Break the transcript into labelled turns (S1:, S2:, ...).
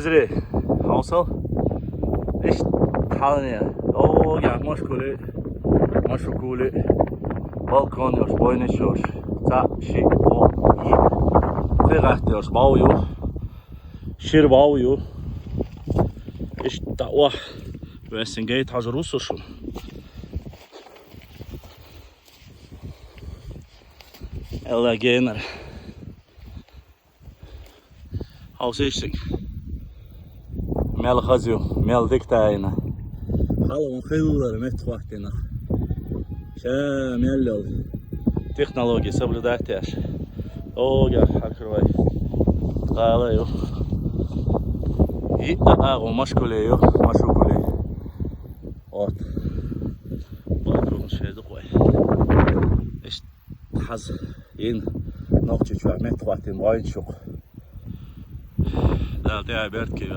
S1: Özre, hansal? İş tanıya. O ya maşkule. Balkon yoş, boyneş yoş. Ta şi o yi. Fegaht yoş, bağıyor. Şir bağıyor. İş dava. Vesin gayet hazır olsun. Ella gener. Hausa işin. Mel hazıyor, mel diktayına. Halın xeyurları metvaktena. Mel yol. Teknoloji sabırdatyaş. O ya hakırvay. Qala yo. O maşkule yo, maşkule. Ot. Balkon şeyde koy. İşte haz. Yen nokta şu metvaktena vayın çok. Da bert ki